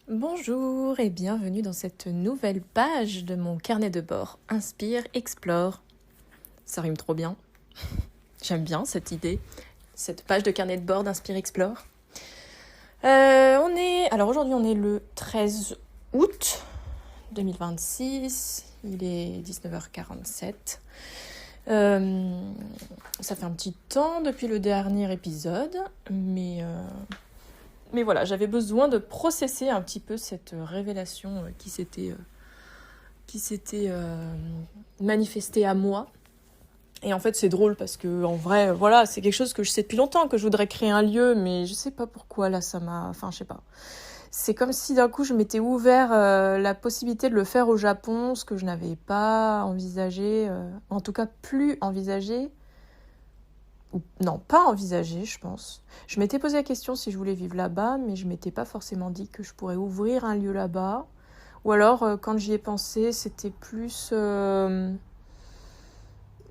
Bonjour et bienvenue dans cette nouvelle page de mon carnet de bord Inspire, Explore. Ça rime trop bien. J'aime bien cette idée, cette page de carnet de bord d'Inspire, Explore. Alors aujourd'hui on est le 13 août 2026, il est 19h47. Ça fait un petit temps depuis le dernier épisode, mais voilà, j'avais besoin de processer un petit peu cette révélation qui s'était manifestée à moi. Et en fait, c'est drôle parce que, en vrai, voilà, c'est quelque chose que je sais depuis longtemps, que je voudrais créer un lieu, mais je sais pas pourquoi, là, ça m'a... Enfin, je sais pas. C'est comme si d'un coup, je m'étais ouvert la possibilité de le faire au Japon, ce que je n'avais pas envisagé, en tout cas plus envisagé. Non, pas envisagé, je pense. Je m'étais posé la question si je voulais vivre là-bas, mais je m'étais pas forcément dit que je pourrais ouvrir un lieu là-bas. Ou alors, quand j'y ai pensé, c'était plus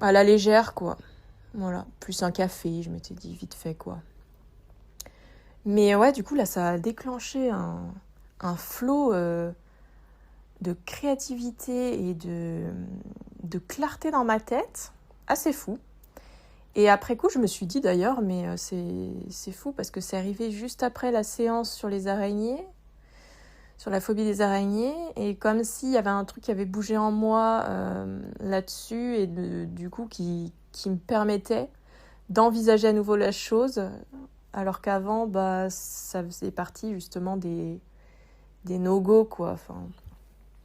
à la légère, quoi. Voilà, plus un café, je m'étais dit vite fait, quoi. Mais ouais, du coup, là, ça a déclenché un flot de créativité et de clarté dans ma tête, assez fou. Et après coup, je me suis dit d'ailleurs, mais c'est fou parce que c'est arrivé juste après la séance sur les araignées, sur la phobie des araignées, et comme s'il y avait un truc qui avait bougé en moi là-dessus, et du coup qui me permettait d'envisager à nouveau la chose, alors qu'avant, bah, ça faisait partie justement des no-go, quoi. Enfin,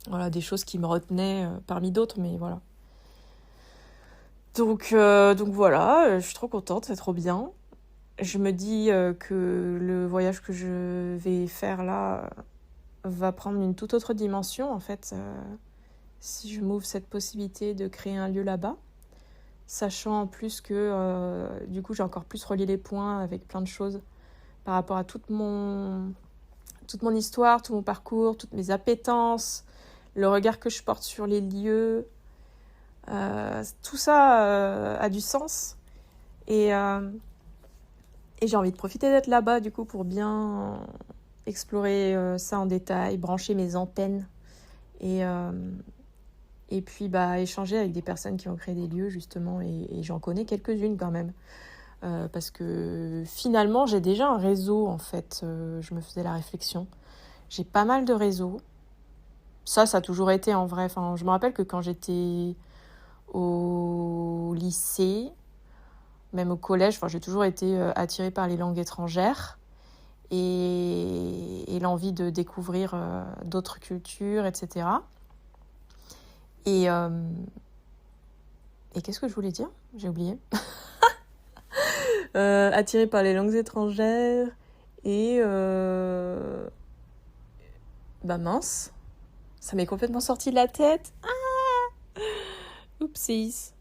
voilà, des choses qui me retenaient parmi d'autres, mais voilà. Donc voilà, je suis trop contente, c'est trop bien. Je me dis que le voyage que je vais faire là va prendre une toute autre dimension, en fait, si je m'ouvre cette possibilité de créer un lieu là-bas. Sachant en plus que, du coup, j'ai encore plus relié les points avec plein de choses par rapport à toute mon histoire, tout mon parcours, toutes mes appétences, le regard que je porte sur les lieux. Tout ça a du sens. Et j'ai envie de profiter d'être là-bas, du coup, pour bien explorer ça en détail, brancher mes antennes et puis échanger avec des personnes qui ont créé des lieux, justement, et j'en connais quelques-unes quand même. Parce que finalement, j'ai déjà un réseau, en fait. Je me faisais la réflexion. J'ai pas mal de réseaux. Ça a toujours été en vrai. Enfin, je me rappelle que quand j'étais au lycée, même au collège, j'ai toujours été attirée par les langues étrangères et l'envie de découvrir d'autres cultures, etc. Et qu'est-ce que je voulais dire ? J'ai oublié. Attirée par les langues étrangères et... mince, ça m'est complètement sorti de la tête. Ah, oupsies.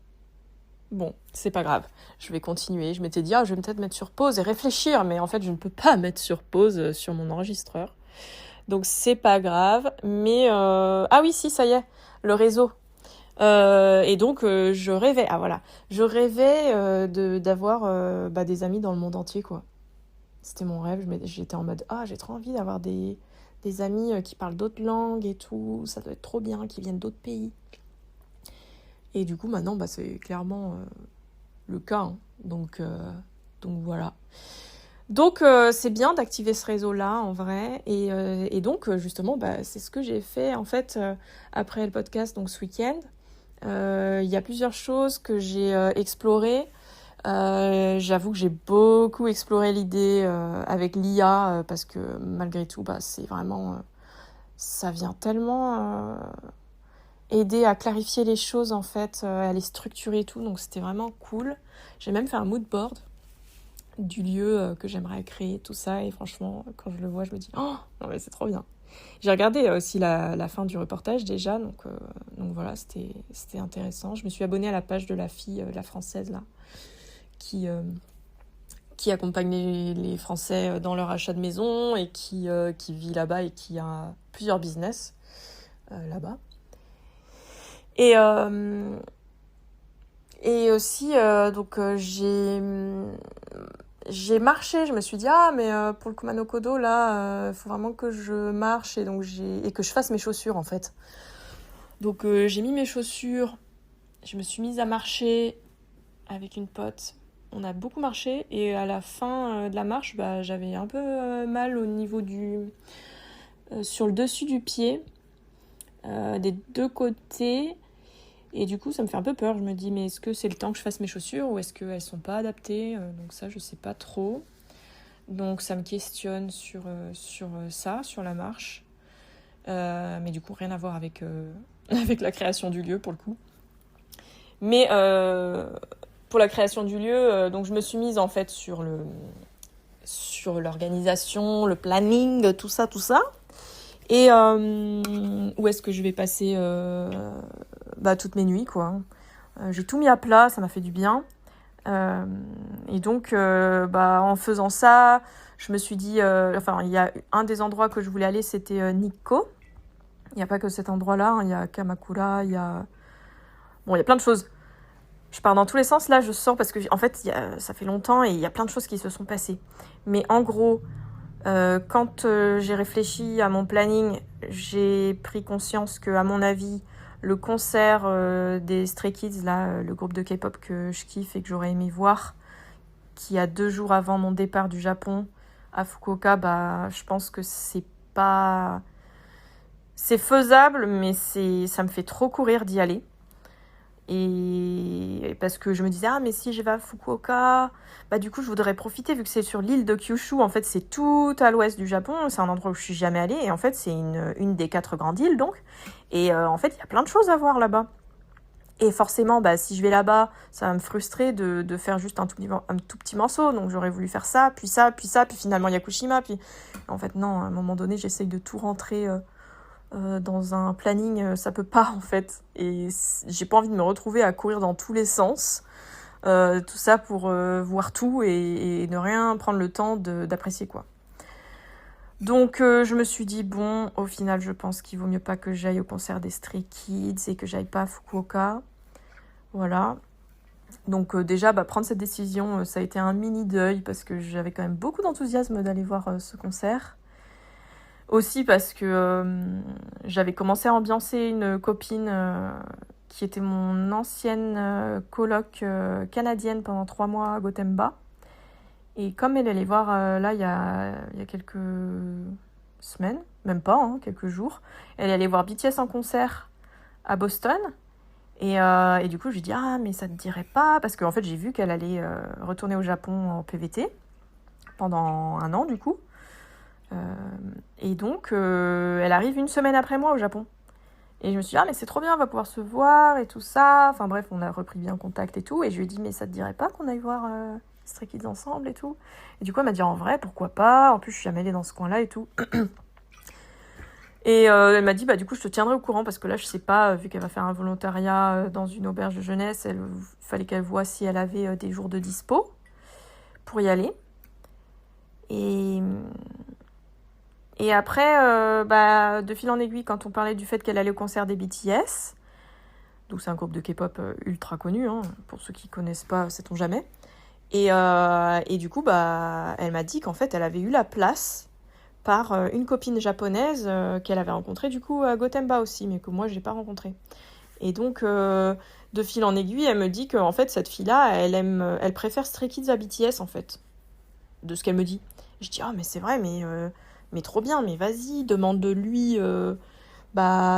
Bon, c'est pas grave, je vais continuer. Je m'étais dit, je vais peut-être mettre sur pause et réfléchir, mais en fait, je ne peux pas mettre sur pause sur mon enregistreur. Donc, c'est pas grave. Mais, ah oui, si, ça y est, le réseau. Et donc, je rêvais, je rêvais d'avoir des amis dans le monde entier, quoi. C'était mon rêve, j'étais en mode, j'ai trop envie d'avoir des amis qui parlent d'autres langues et tout, ça doit être trop bien, qui viennent d'autres pays. Et du coup, maintenant, c'est clairement le cas. Hein. Donc voilà. Donc, c'est bien d'activer ce réseau-là, en vrai. Et donc, justement, c'est ce que j'ai fait, en fait, après le podcast, donc ce week-end. Il y a plusieurs choses que j'ai explorées. J'avoue que j'ai beaucoup exploré l'idée avec l'IA, parce que malgré tout, c'est vraiment... ça vient tellement... aider à clarifier les choses, en fait, à les structurer et tout, donc c'était vraiment cool. J'ai même fait un mood board du lieu que j'aimerais créer, tout ça, et franchement, quand je le vois, je me dis, non mais c'est trop bien. J'ai regardé aussi la fin du reportage déjà, donc voilà, c'était intéressant. Je me suis abonnée à la page de la fille, la française, là, qui accompagne les Français dans leur achat de maison, et qui vit là-bas et qui a plusieurs business là-bas. Et aussi, donc j'ai j'ai marché, je me suis dit, ah, mais pour le Kumano Kodo, là, faut vraiment que je marche et que je fasse mes chaussures, en fait. Donc, j'ai mis mes chaussures, je me suis mise à marcher avec une pote. On a beaucoup marché et à la fin de la marche, j'avais un peu mal au niveau sur le dessus du pied, des deux côtés. Et du coup, ça me fait un peu peur. Je me dis, mais est-ce que c'est le temps que je fasse mes chaussures ou est-ce qu'elles sont pas adaptées? Donc ça, je sais pas trop. Donc ça me questionne sur ça, sur la marche. Mais du coup, rien à voir avec, avec la création du lieu, pour le coup. Mais pour la création du lieu, donc je me suis mise en fait sur l'organisation, le planning, tout ça. Et où est-ce que je vais passer toutes mes nuits, quoi. J'ai tout mis à plat, ça m'a fait du bien. Et donc, en faisant ça, je me suis dit... il y a un des endroits que je voulais aller, c'était Nikko. Il n'y a pas que cet endroit-là, hein, il y a Kamakura, il y a plein de choses. Je pars dans tous les sens, là, je sors parce que, en fait, ça fait longtemps et il y a plein de choses qui se sont passées. Mais en gros... quand j'ai réfléchi à mon planning, j'ai pris conscience que, à mon avis, le concert des Stray Kids, là, le groupe de K-pop que je kiffe et que j'aurais aimé voir, qui a 2 jours avant mon départ du Japon à Fukuoka, je pense que c'est pas... C'est faisable, mais ça me fait trop courir d'y aller. Et parce que je me disais, mais si je vais à Fukuoka, du coup je voudrais profiter, vu que c'est sur l'île de Kyushu, en fait c'est tout à l'ouest du Japon, c'est un endroit où je suis jamais allée, et en fait c'est une des 4 grandes îles, donc, et en fait il y a plein de choses à voir là-bas. Et forcément, si je vais là-bas, ça va me frustrer de faire juste un tout petit morceau, donc j'aurais voulu faire ça, puis finalement Yakushima, puis en fait non, à un moment donné j'essaye de tout rentrer... dans un planning, ça peut pas en fait, et j'ai pas envie de me retrouver à courir dans tous les sens, tout ça pour voir tout et ne rien prendre le temps d'apprécier, quoi. Donc je me suis dit, bon, au final je pense qu'il vaut mieux pas que j'aille au concert des Stray Kids et que j'aille pas à Fukuoka, voilà. Donc déjà prendre cette décision, ça a été un mini deuil parce que j'avais quand même beaucoup d'enthousiasme d'aller voir ce concert. Aussi parce que j'avais commencé à ambiancer une copine qui était mon ancienne coloc canadienne pendant 3 mois à Gotemba. Et comme elle allait voir là il y a quelques semaines, même pas, quelques jours, elle allait voir BTS en concert à Boston. Et du coup je lui dis, mais ça te dirait pas, parce qu'en fait j'ai vu qu'elle allait retourner au Japon en PVT pendant 1 an du coup. Et donc, elle arrive 1 semaine après moi au Japon. Et je me suis dit, mais c'est trop bien, on va pouvoir se voir et tout ça. Enfin bref, on a repris bien contact et tout. Et je lui ai dit, mais ça te dirait pas qu'on aille voir Stray Kids ensemble et tout? Et du coup, elle m'a dit, en vrai, pourquoi pas? En plus, je suis jamais allée dans ce coin-là et tout. Et elle m'a dit, du coup, je te tiendrai au courant parce que là, je sais pas, vu qu'elle va faire un volontariat dans une auberge de jeunesse, il fallait qu'elle voie si elle avait des jours de dispo pour y aller. Et après, de fil en aiguille, quand on parlait du fait qu'elle allait au concert des BTS, donc c'est un groupe de K-pop ultra connu, pour ceux qui connaissent pas, sait-on jamais. Et du coup, elle m'a dit qu'en fait, elle avait eu la place par une copine japonaise qu'elle avait rencontrée du coup à Gotemba aussi, mais que moi, je n'ai pas rencontrée. Et donc, de fil en aiguille, elle me dit qu'en fait, cette fille-là, elle préfère Stray Kids à BTS, en fait, de ce qu'elle me dit. Je dis, mais c'est vrai, mais trop bien, mais vas-y, demande de lui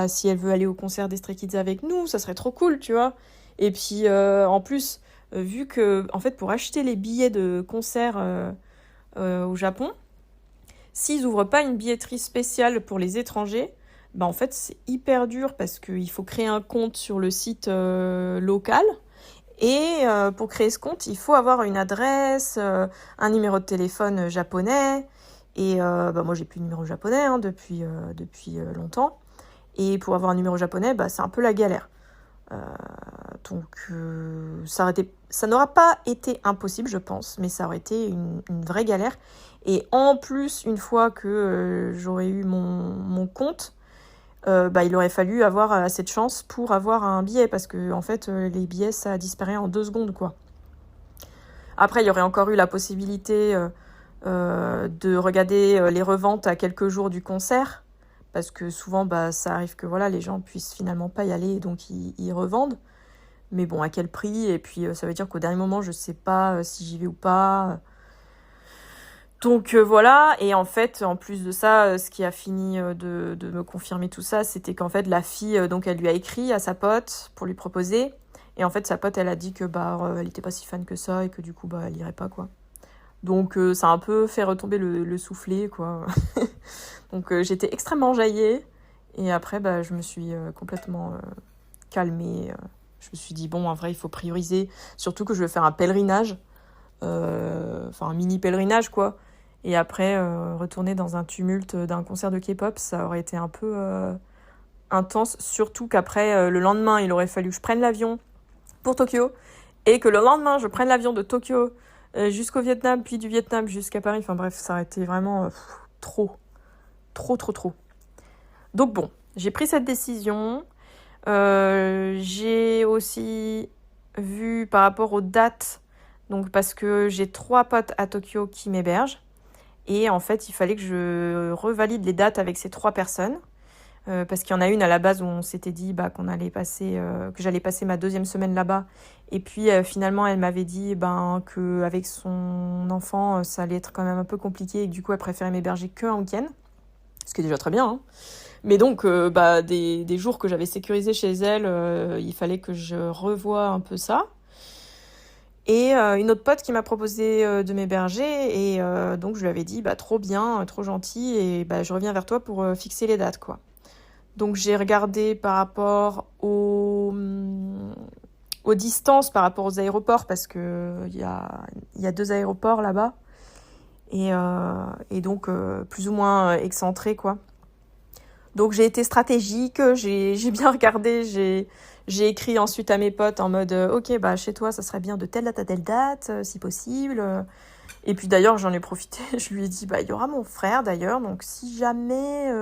si elle veut aller au concert des Stray Kids avec nous, ça serait trop cool, tu vois. Et puis, en plus, vu que, en fait, pour acheter les billets de concert au Japon, s'ils ouvrent pas une billetterie spéciale pour les étrangers, en fait, c'est hyper dur parce qu'il faut créer un compte sur le site local. Et pour créer ce compte, il faut avoir une adresse, un numéro de téléphone japonais. Et moi, j'ai plus de numéro japonais depuis longtemps. Et pour avoir un numéro japonais, c'est un peu la galère. Donc, ça n'aura pas été impossible, je pense, mais ça aurait été une vraie galère. Et en plus, une fois que j'aurais eu mon compte, il aurait fallu avoir assez de chance pour avoir un billet, parce que en fait, les billets, ça disparaît en 2 secondes, quoi. Après, il y aurait encore eu la possibilité de regarder les reventes à quelques jours du concert, parce que souvent, bah, ça arrive que voilà, les gens puissent finalement pas y aller, donc ils revendent. Mais bon, à quel prix? Et puis, ça veut dire qu'au dernier moment, je sais pas si j'y vais ou pas. Donc voilà, et en fait, en plus de ça, ce qui a fini de me confirmer tout ça, c'était qu'en fait, la fille, donc elle lui a écrit à sa pote pour lui proposer. Et en fait, sa pote, elle a dit que bah, elle était pas si fan que ça et que du coup, bah, elle irait pas, quoi. Donc ça a un peu fait retomber le soufflet, quoi. Donc j'étais extrêmement jaillée. Et après, bah, je me suis complètement calmée. Je me suis dit, bon, en vrai, il faut prioriser. Surtout que je vais faire un pèlerinage. Enfin, un mini pèlerinage, quoi. Et après, retourner dans un tumulte d'un concert de K-pop, ça aurait été un peu intense. Surtout qu'après, le lendemain, il aurait fallu que je prenne l'avion pour Tokyo. Et que le lendemain, je prenne l'avion de Tokyo jusqu'au Vietnam, puis du Vietnam jusqu'à Paris. Enfin bref, ça aurait été vraiment trop. Trop, trop, trop. Donc bon, j'ai pris cette décision. J'ai aussi vu par rapport aux dates, donc parce que j'ai 3 potes à Tokyo qui m'hébergent. Et en fait, il fallait que je revalide les dates avec ces 3 personnes. Parce qu'il y en a une à la base où on s'était dit bah, que j'allais passer ma 2e semaine là-bas. Et puis finalement, elle m'avait dit qu'avec son enfant, ça allait être quand même un peu compliqué. Et que du coup, elle préférait m'héberger qu'un week-end. Ce qui est déjà très bien, hein. Mais donc, des jours que j'avais sécurisés chez elle, il fallait que je revoie un peu ça. Et une autre pote qui m'a proposé de m'héberger. Et donc, je lui avais dit, trop bien, trop gentil. Et je reviens vers toi pour fixer les dates, quoi. Donc j'ai regardé par rapport aux distances, par rapport aux aéroports, parce qu'il y a 2 aéroports là-bas, et donc plus ou moins excentrés, quoi. Donc j'ai été stratégique, j'ai bien regardé, j'ai écrit ensuite à mes potes en mode ok, chez toi, ça serait bien de telle date à telle date, si possible. Et puis d'ailleurs, j'en ai profité, je lui ai dit, il y aura mon frère d'ailleurs, donc si jamais...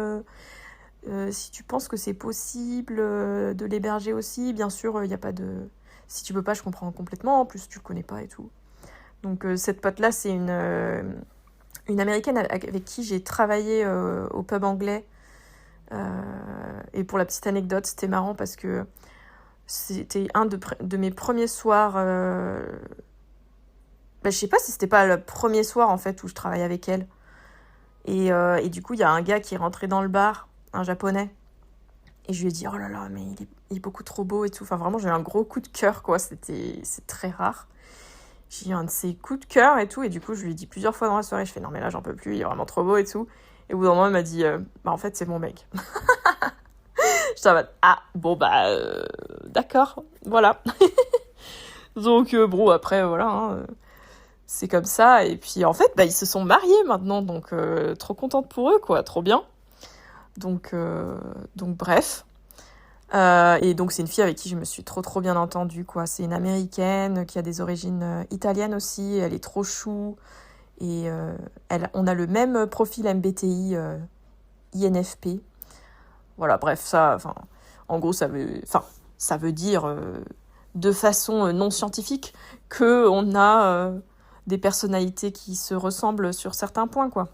si tu penses que c'est possible de l'héberger aussi, bien sûr, il n'y a pas de... Si tu peux pas, je comprends complètement. En plus, tu le connais pas et tout. Donc, cette pote-là, c'est une Américaine avec qui j'ai travaillé au pub anglais. Et pour la petite anecdote, c'était marrant parce que c'était un de mes premiers soirs... je sais pas si c'était pas le premier soir, en fait, où je travaillais avec elle. Et du coup, il y a un gars qui est rentré dans le bar, un japonais. Et je lui ai dit, oh là là, mais il est beaucoup trop beau et tout. Enfin, vraiment, j'ai eu un gros coup de cœur, quoi. C'est très rare. J'ai eu un de ces coups de cœur et tout. Et du coup, je lui ai dit plusieurs fois dans la soirée, je fais, non, mais là, j'en peux plus, il est vraiment trop beau et tout. Et au bout d'un moment, il m'a dit, en fait, c'est mon mec. J'étais en mode, ah, bon, d'accord, voilà. Donc, bon, après, voilà, hein, c'est comme ça. Et puis, en fait, ils se sont mariés maintenant. Donc, trop contente pour eux, quoi. Trop bien. Donc bref. Et donc, c'est une fille avec qui je me suis trop, trop bien entendue, quoi. C'est une Américaine qui a des origines italiennes aussi. Elle est trop chou. Et on a le même profil MBTI INFP. Voilà, bref, ça, en gros, ça veut dire, de façon non scientifique, qu'on a des personnalités qui se ressemblent sur certains points, quoi.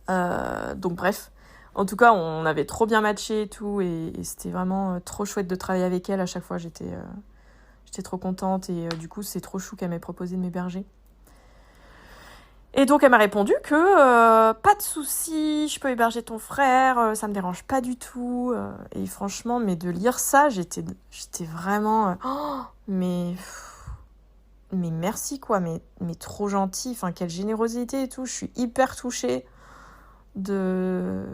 Donc, bref. En tout cas, on avait trop bien matché et tout, et c'était vraiment trop chouette de travailler avec elle. À chaque fois, j'étais trop contente, et du coup, c'est trop chou qu'elle m'ait proposé de m'héberger. Et donc, elle m'a répondu que pas de souci, je peux héberger ton frère, ça me dérange pas du tout. Et franchement, mais de lire ça, j'étais vraiment... mais merci, quoi, mais trop gentil, enfin, quelle générosité et tout. Je suis hyper touchée de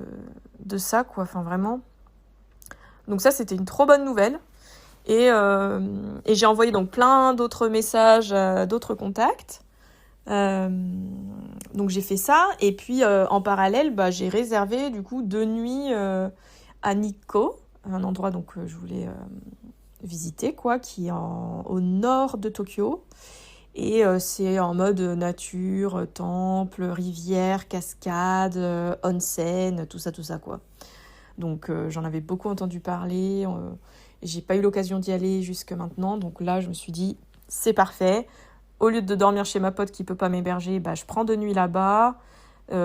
ça, quoi, enfin, vraiment. Donc ça, c'était une trop bonne nouvelle. Et j'ai envoyé donc plein d'autres messages à d'autres contacts. Donc j'ai fait ça, et puis en parallèle, j'ai réservé du coup 2 nuits à Nikko, un endroit donc je voulais visiter, quoi, qui est au nord de Tokyo. Et c'est en mode nature, temple, rivière, cascade, onsen, tout ça, quoi. Donc j'en avais beaucoup entendu parler, j'ai pas eu l'occasion d'y aller jusque maintenant, donc là je me suis dit, c'est parfait, au lieu de dormir chez ma pote qui peut pas m'héberger, bah, je prends de nuit là-bas,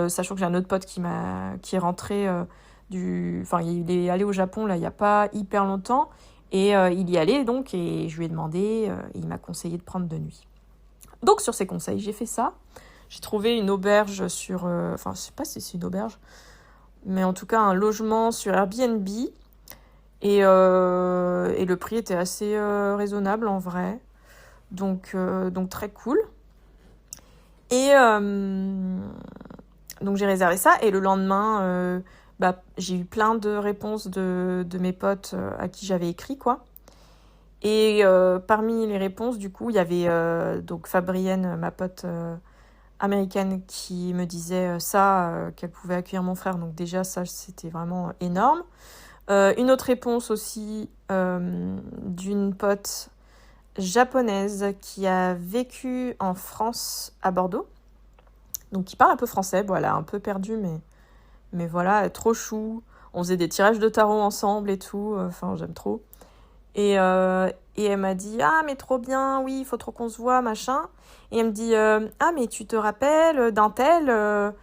sachant que j'ai un autre pote qui est rentré enfin, il est allé au Japon là il y a pas hyper longtemps et il y allait donc et je lui ai demandé et il m'a conseillé de prendre de nuit. Donc sur ses conseils, j'ai fait ça. J'ai trouvé une auberge sur enfin, je sais pas si c'est une auberge, mais en tout cas un logement sur Airbnb et le prix était assez raisonnable en vrai. Donc très cool. Et donc j'ai réservé ça et le lendemain, j'ai eu plein de réponses de mes potes à qui j'avais écrit, quoi. Et parmi les réponses, du coup, il y avait donc Fabrienne, ma pote américaine, qui me disait qu'elle pouvait accueillir mon frère. Donc déjà, ça, c'était vraiment énorme. Une autre réponse aussi d'une pote japonaise qui a vécu en France, à Bordeaux. Donc qui parle un peu français. Bon, elle a un peu perdu, mais voilà, trop chou. On faisait des tirages de tarot ensemble et tout. Enfin, j'aime trop. Et elle m'a dit « Ah, mais trop bien, oui, il faut trop qu'on se voit, machin. » Et elle me dit « Ah, mais tu te rappelles d'un tel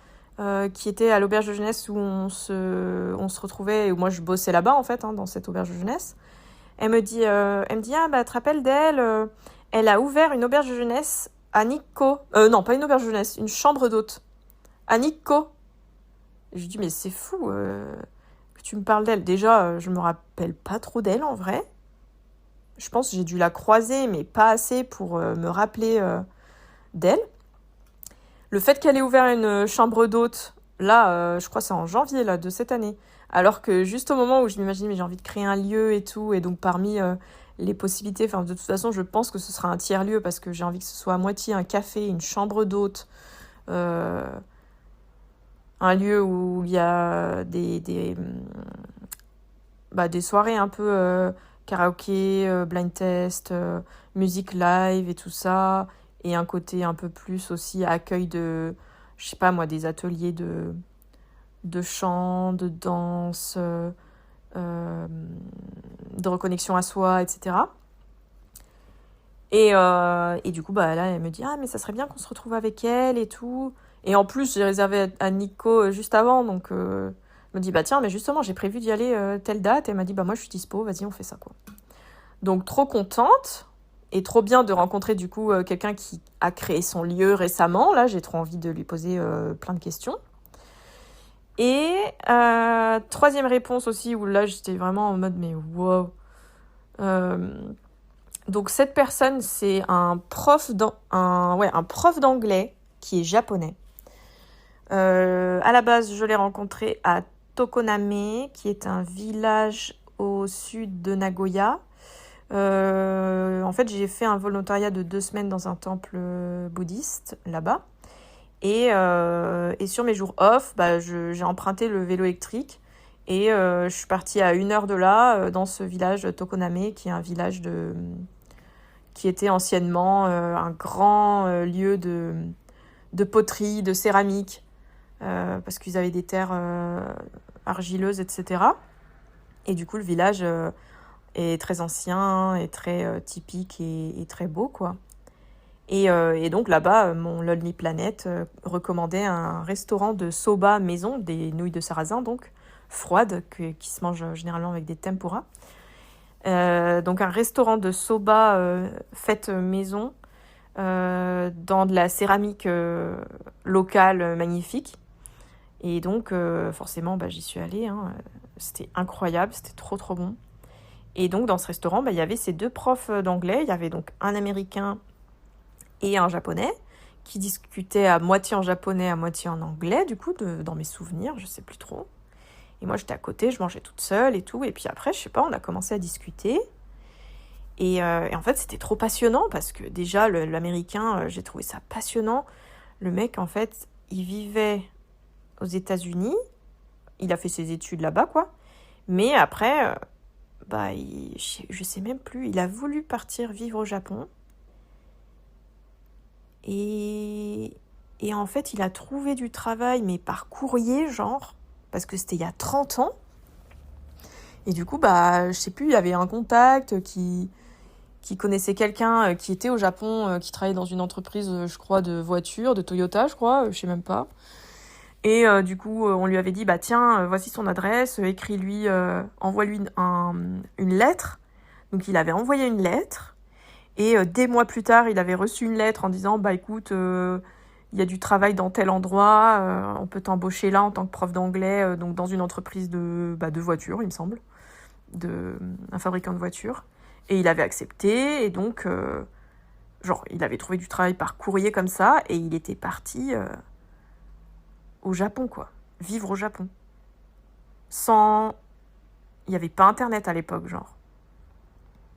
qui était à l'auberge de jeunesse où on se retrouvait, et où moi je bossais là-bas, en fait, hein, dans cette auberge de jeunesse. » Elle me dit « Ah, bah, tu te rappelles d'elle elle a ouvert une auberge de jeunesse à Nikko. Non, pas une auberge de jeunesse, une chambre d'hôte. À Nikko. » Je lui dis « Mais c'est fou que tu me parles d'elle. Déjà, je me rappelle pas trop d'elle, en vrai. Je pense que j'ai dû la croiser, mais pas assez pour me rappeler d'elle. Le fait qu'elle ait ouvert une chambre d'hôte, là, je crois que c'est en janvier là, de cette année. Alors que juste au moment où je m'imaginais, mais j'ai envie de créer un lieu et tout, et donc parmi les possibilités, enfin de toute façon, je pense que ce sera un tiers-lieu parce que j'ai envie que ce soit à moitié un café, une chambre d'hôte, un lieu où il y a des soirées un peu karaoké, blind test, musique live et tout ça, et un côté un peu plus aussi accueil de, je sais pas moi, des ateliers de chant, de danse, de reconnexion à soi, etc. Et du coup, bah là, elle me dit « Ah, mais ça serait bien qu'on se retrouve avec elle et tout. » Et en plus, j'ai réservé à Nico juste avant, donc elle me dit « Bah tiens, mais justement, j'ai prévu d'y aller telle date. » Et elle m'a dit « Bah moi, je suis dispo, vas-y, on fait ça, quoi. » Donc, trop contente et trop bien de rencontrer, du coup, quelqu'un qui a créé son lieu récemment. Là, j'ai trop envie de lui poser plein de questions. Et troisième réponse aussi, où là, j'étais vraiment en mode « Mais wow !» Donc cette personne, c'est un prof d'anglais qui est japonais. À la base, je l'ai rencontré à Tokoname, qui est un village au sud de Nagoya. En fait, j'ai fait un volontariat de 2 semaines dans un temple bouddhiste là-bas. Et sur mes jours off, j'ai emprunté le vélo électrique. Et je suis partie à 1 heure de là, dans ce village Tokoname, qui est un village qui était anciennement un grand lieu de poterie, de céramique, parce qu'ils avaient des terres argileuses, etc. Et du coup, le village est très ancien et très typique et très beau, quoi. Et donc là-bas, mon Lonely Planet recommandait un restaurant de soba maison, des nouilles de sarrasin, donc froides, qui se mangent généralement avec des tempura. Donc un restaurant de soba fait maison dans de la céramique locale magnifique. Et donc forcément j'y suis allée, hein. C'était incroyable, c'était trop trop bon. Et donc dans ce restaurant il y avait ces 2 profs d'anglais, il y avait donc un américain et un japonais qui discutaient à moitié en japonais, à moitié en anglais, du coup dans mes souvenirs, je sais plus trop. Et moi, j'étais à côté, je mangeais toute seule et tout. Et puis après, je sais pas, on a commencé à discuter. Et en fait, c'était trop passionnant parce que déjà, l'Américain, j'ai trouvé ça passionnant. Le mec, en fait, il vivait aux États-Unis. Il a fait ses études là-bas, quoi. Mais après, je sais même plus. Il a voulu partir vivre au Japon. Et en fait, il a trouvé du travail, mais par courrier, genre... Parce que c'était il y a 30 ans. Et du coup, je sais plus, il y avait un contact qui qui connaissait quelqu'un qui était au Japon, qui travaillait dans une entreprise, je crois, de voitures, de Toyota, je crois, je sais même pas. Et du coup, on lui avait dit, bah tiens, voici son adresse, écris-lui, envoie-lui une lettre. Donc il avait envoyé une lettre, et des mois plus tard, il avait reçu une lettre en disant, bah écoute, il y a du travail dans tel endroit, on peut t'embaucher là en tant que prof d'anglais, donc dans une entreprise de voitures, il me semble, un fabricant de voitures. Et il avait accepté, et donc, il avait trouvé du travail par courrier comme ça, et il était parti au Japon, quoi. Vivre au Japon. Il n'y avait pas Internet à l'époque, genre.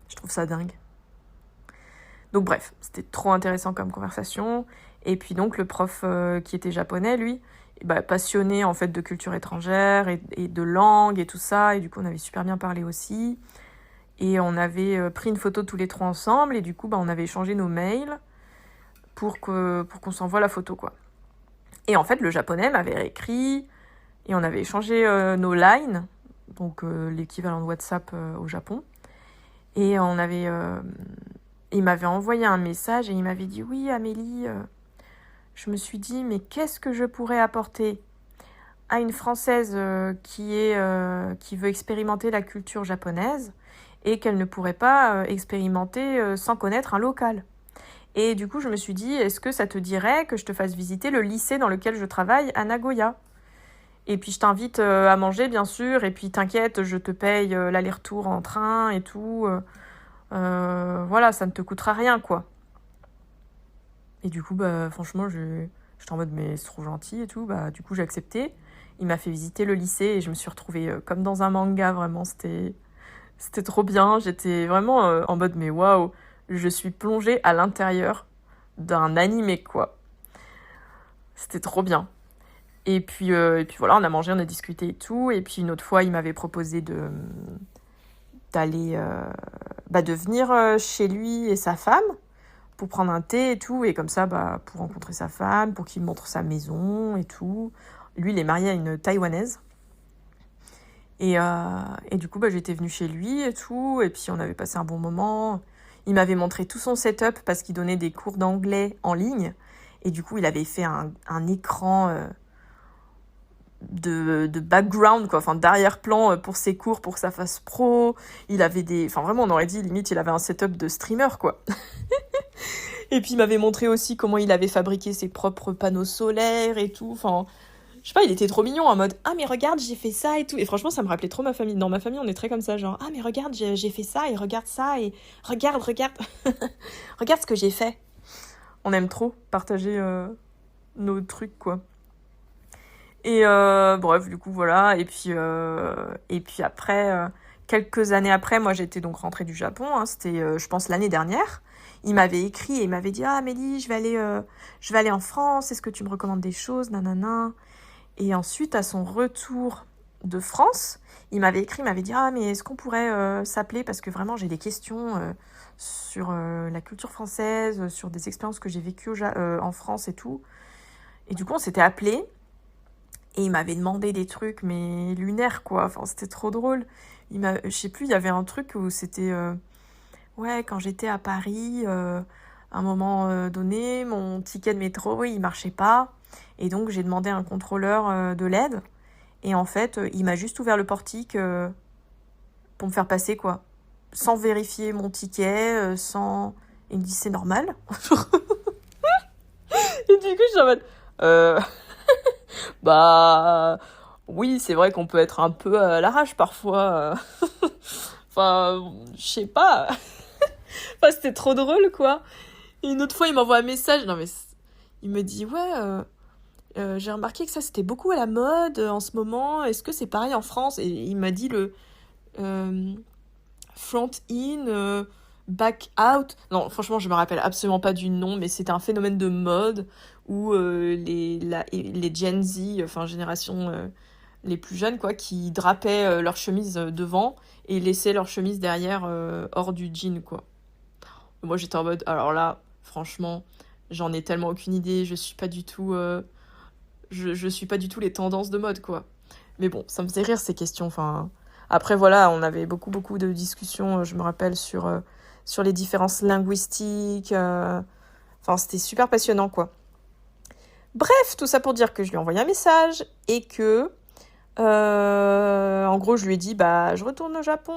Je trouve ça dingue. Donc bref, c'était trop intéressant comme conversation. Et puis donc le prof qui était japonais, lui, passionné en fait de culture étrangère et de langue et tout ça. Et du coup, on avait super bien parlé aussi. Et on avait pris une photo tous les trois ensemble. Et du coup, on avait échangé nos mails pour qu'on s'envoie la photo, quoi. Et en fait, le japonais m'avait écrit et on avait échangé nos lines, donc l'équivalent de WhatsApp au Japon. Et il m'avait envoyé un message et il m'avait dit « Oui, Amélie, je me suis dit, mais qu'est-ce que je pourrais apporter à une Française qui veut expérimenter la culture japonaise et qu'elle ne pourrait pas expérimenter sans connaître un local ?» Et du coup, je me suis dit, est-ce que ça te dirait que je te fasse visiter le lycée dans lequel je travaille à Nagoya ? Et puis je t'invite à manger, bien sûr, et puis t'inquiète, je te paye l'aller-retour en train et tout. Voilà, ça ne te coûtera rien, quoi. Et du coup, franchement, j'étais en mode, mais c'est trop gentil et tout. Du coup, j'ai accepté. Il m'a fait visiter le lycée et je me suis retrouvée comme dans un manga, vraiment. C'était trop bien. J'étais vraiment en mode, mais waouh, je suis plongée à l'intérieur d'un animé, quoi. C'était trop bien. Et puis voilà, on a mangé, on a discuté et tout. Et puis une autre fois, il m'avait proposé d'aller, de venir chez lui et sa femme pour prendre un thé et tout. Et comme ça, pour rencontrer sa femme, pour qu'il me montre sa maison et tout. Lui, il est marié à une Taïwanaise. Et du coup, j'étais venue chez lui et tout. Et puis on avait passé un bon moment. Il m'avait montré tout son setup parce qu'il donnait des cours d'anglais en ligne. Et du coup, il avait fait un écran de background, quoi, enfin d'arrière-plan pour ses cours, pour que ça fasse pro. Il avait vraiment, on aurait dit, limite, il avait un setup de streamer, quoi. Et puis, il m'avait montré aussi comment il avait fabriqué ses propres panneaux solaires et tout. Enfin, je sais pas, il était trop mignon en mode « Ah, mais regarde, j'ai fait ça et tout. » Et franchement, ça me rappelait trop ma famille. Dans ma famille, on est très comme ça, genre « Ah, mais regarde, j'ai fait ça et regarde ça et regarde. Regarde ce que j'ai fait. » On aime trop partager nos trucs, quoi. Et bref, du coup, voilà. Et puis après, quelques années après, moi, j'étais donc rentrée du Japon. Hein, c'était, je pense, l'année dernière. Il m'avait écrit et il m'avait dit « Ah, Amélie, je vais aller en France. Est-ce que tu me recommandes des choses ? Nanana. » Et ensuite, à son retour de France, il m'avait écrit, il m'avait dit « Ah, mais est-ce qu'on pourrait s'appeler ? Parce que vraiment, j'ai des questions sur la culture française, sur des expériences que j'ai vécues en France et tout. » Et du coup, on s'était appelés. Et il m'avait demandé des trucs, mais lunaires, quoi. Enfin, c'était trop drôle. Je sais plus, il y avait un truc où c'était... ouais, quand j'étais à Paris, à un moment donné, mon ticket de métro, il marchait pas. Et donc, j'ai demandé à un contrôleur de l'aide. Et en fait, il m'a juste ouvert le portique pour me faire passer, quoi. Sans vérifier mon ticket, sans... Il me dit, c'est normal. Et du coup, je suis en mode... oui, c'est vrai qu'on peut être un peu à l'arrache parfois. Enfin, je sais pas. Enfin, c'était trop drôle, quoi. Et une autre fois, il m'envoie un message. Non, mais il me dit, ouais, j'ai remarqué que ça, c'était beaucoup à la mode en ce moment. Est-ce que c'est pareil en France ? Et il m'a dit le front in, back out. Non, franchement, je me rappelle absolument pas du nom, mais c'était un phénomène de mode où les Gen Z, enfin génération les plus jeunes, quoi, qui drapaient leur chemise devant et laissaient leur chemise derrière hors du jean, quoi. Moi, j'étais en mode, alors là, franchement, j'en ai tellement aucune idée, je suis pas du tout les tendances de mode, quoi. Mais bon, ça me faisait rire ces questions, enfin... Après, voilà, on avait beaucoup de discussions, je me rappelle, sur sur les différences linguistiques. Enfin, c'était super passionnant, quoi. Bref, tout ça pour dire que je lui ai envoyé un message et que, en gros, je lui ai dit, bah, je retourne au Japon,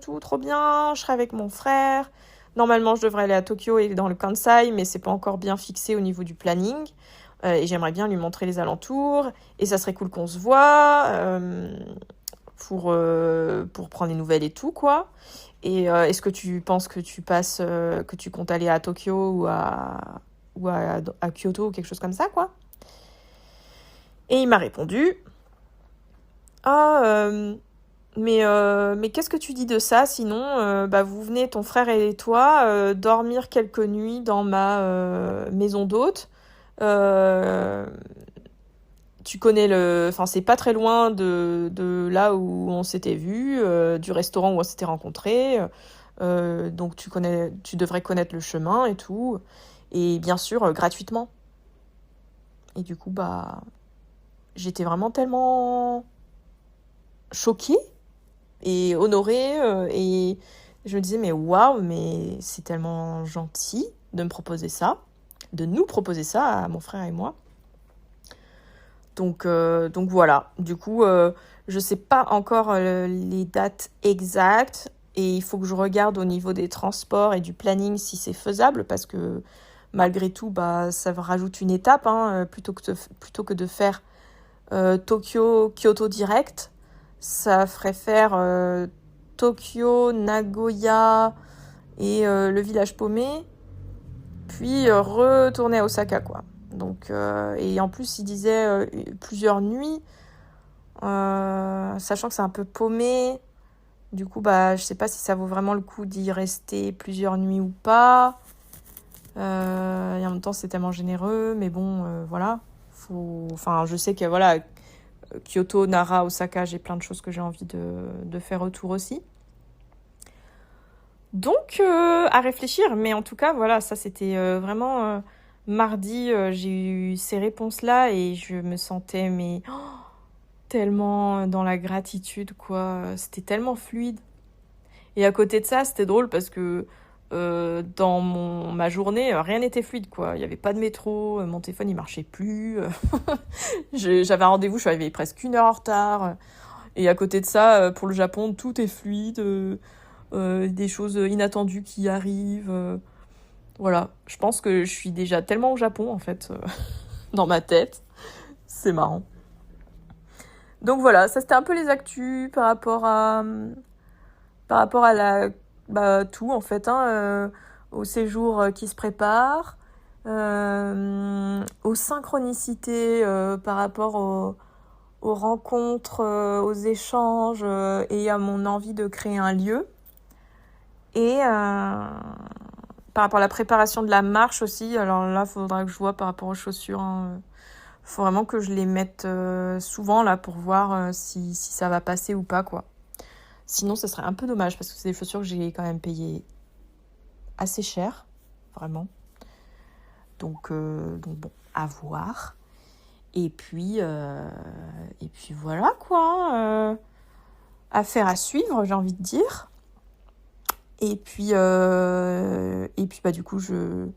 tout, trop bien, je serai avec mon frère. Normalement, je devrais aller à Tokyo et dans le Kansai, mais c'est pas encore bien fixé au niveau du planning. Et j'aimerais bien lui montrer les alentours. Et ça serait cool qu'on se voit pour prendre des nouvelles et tout, quoi. Et est-ce que tu penses que que tu comptes aller à Tokyo ou à Kyoto ou quelque chose comme ça, quoi? Et il m'a répondu, ah, mais qu'est-ce que tu dis de ça? Sinon, bah, vous venez, ton frère et toi, dormir quelques nuits dans ma maison d'hôte. Euh, Tu connais enfin, c'est pas très loin de là où on s'était vu, du restaurant où on s'était rencontrés. Donc tu devrais connaître le chemin et tout. Et bien sûr, gratuitement. Et du coup, bah, j'étais vraiment tellement choquée et honorée. Et je me disais, mais waouh, mais c'est tellement gentil de me proposer ça, de nous proposer ça à mon frère et moi. Donc voilà, du coup, je sais pas encore les dates exactes et il faut que je regarde au niveau des transports et du planning si c'est faisable parce que malgré tout, bah, ça rajoute une étape hein, plutôt que de faire Tokyo, Kyoto direct. Ça ferait faire Tokyo, Nagoya et le village paumé, puis retourner à Osaka, quoi. Donc, et en plus, il disait plusieurs nuits, sachant que c'est un peu paumé. Du coup, bah, je sais pas si ça vaut vraiment le coup d'y rester plusieurs nuits ou pas. Et en même temps, c'est tellement généreux, mais bon, voilà. Enfin, je sais que voilà, Kyoto, Nara, Osaka, j'ai plein de choses que j'ai envie de faire autour aussi. Donc, à réfléchir. Mais en tout cas, voilà, ça c'était vraiment mardi. J'ai eu ces réponses-là et je me sentais mais tellement dans la gratitude, quoi. C'était tellement fluide. Et à côté de ça, c'était drôle parce que dans ma journée, rien n'était fluide, quoi. Il n'y avait pas de métro, mon téléphone il marchait plus. J'avais un rendez-vous, je suis arrivée presque 1 heure en retard. Et à côté de ça, pour le Japon, tout est fluide. Des choses inattendues qui arrivent. Voilà, je pense que je suis déjà tellement au Japon en fait, dans ma tête. C'est marrant. Donc voilà, ça c'était un peu les actus par rapport à tout en fait, hein, au séjour qui se prépare, aux synchronicités par rapport aux rencontres, aux échanges et à mon envie de créer un lieu. Et par rapport à la préparation de la marche aussi, alors là, il faudra que je vois par rapport aux chaussures. Hein. Faut vraiment que je les mette souvent là pour voir si ça va passer ou pas, quoi. Sinon, ce serait un peu dommage parce que c'est des chaussures que j'ai quand même payées assez cher, vraiment. Donc bon, à voir. Et puis voilà, quoi. Affaire à suivre, j'ai envie de dire. Et puis bah, du coup, je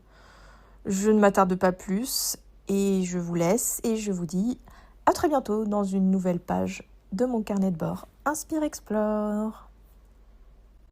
ne m'attarde pas plus et je vous laisse et je vous dis à très bientôt dans une nouvelle page de mon carnet de bord Inspire Explore.